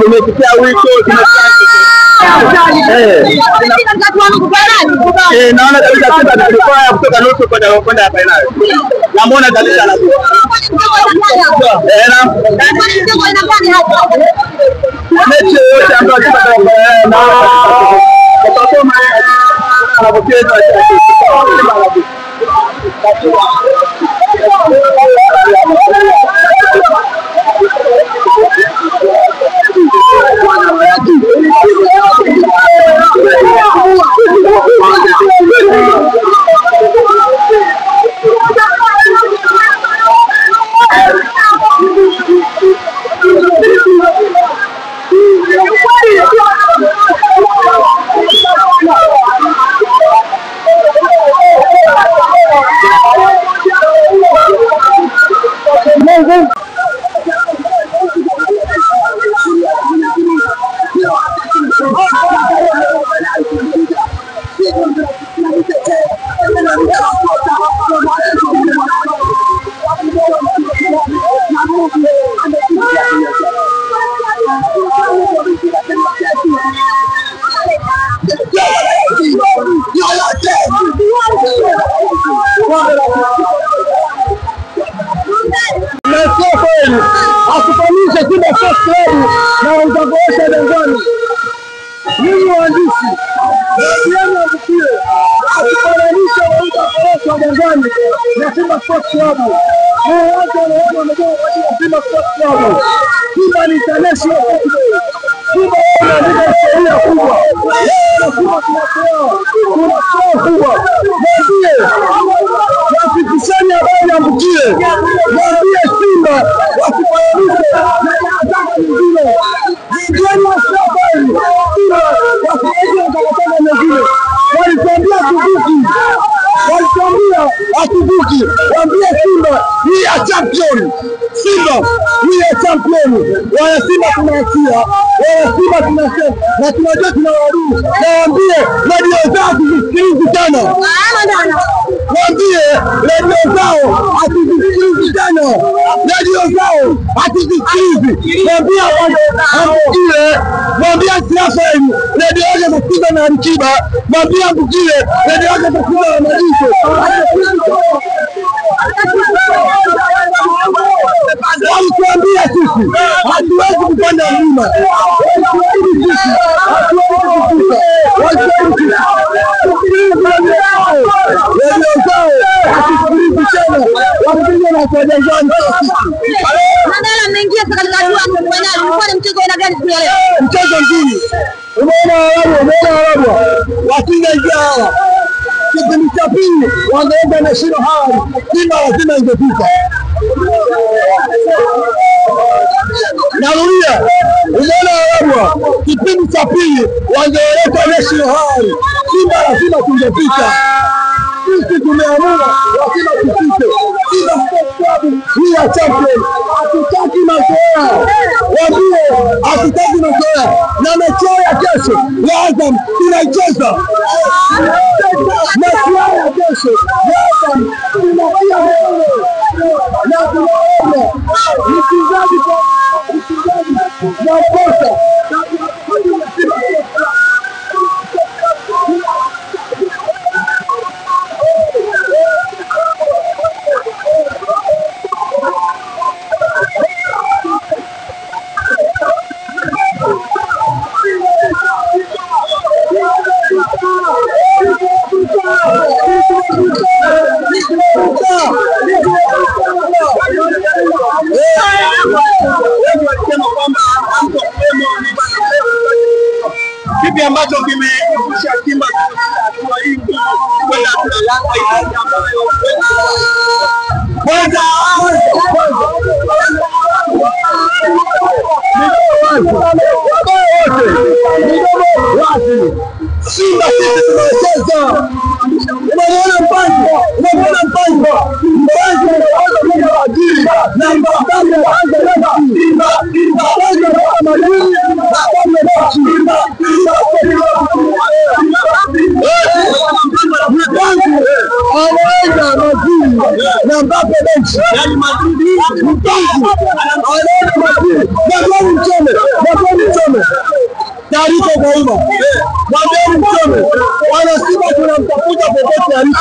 Tumefikia wito naona kabisa Simba tulikuwa kutoka nusu kwenda finali. Namuona kabisa anakuwa. Mechi yote ambayo Asifanyishe Simba Sports Club na utakoesha Dangani. Mimi waandishi Diana Mkile asifananishe na utakoesha Dangani na Simba Sports Club. Watu wanaona wamejua kwa Simba Sports Club. Simba ni international. Simba inaandika historia kubwa. Simba tunakuwa kubwa. Wafikisheni habari ya Mkile. Waambie Simba wasifananishe na nyingine. Vijana wa safari Simba wasifananishe na nyingine. Walitambia Tubuki. Atubuki. Waambie Simba we are champion. Simba we are champion. Wana Simba tunaachia. Wana Simba tunasema na tunajua tunawarudi. Waambie radio zao tusikilize tena. Waambie radio zao atusikilize tena. Radio zao atusikilize. Waambie Mkile, waambie siasa yenu. Radio yake msiba na Alikiba. Waambie Mkile, radio yake msiba na Malisho. Walituambia sisi hatuwezi kupanda mlima. Mchezo mzuri. Umeona wakinga hawa kipindi cha pili wangeenda na shiro hawa Simba lazima ingefika. Narudia, umeona kipindi cha pili wangeenda na shiro hawa Simba lazima tungefika. Sisi tumeamua lazima tufike. Simba Sports Club we are champion. Hatutaki mazoea. Waambie hatutaki mazoea. Na mechi ya kesho ya Azam tunaicheza. Mechi ya kesho ya Azam tunapiga na tunaona mchezaji na kosa. Kipi ambacho kimekusha Simba kwa hii kwenda kwanza Simba sisi tunacheza. Unaona mpango wa ajili namba 5 anza leo Simba kama nini Simba na Mbappe benchi. Yaani Madrid mpango. Anaona Madrid. Mwambie Mchome. Taarifa kwa umma. Mwambie Mchome. Wana Simba tunamtafuta popote alipo.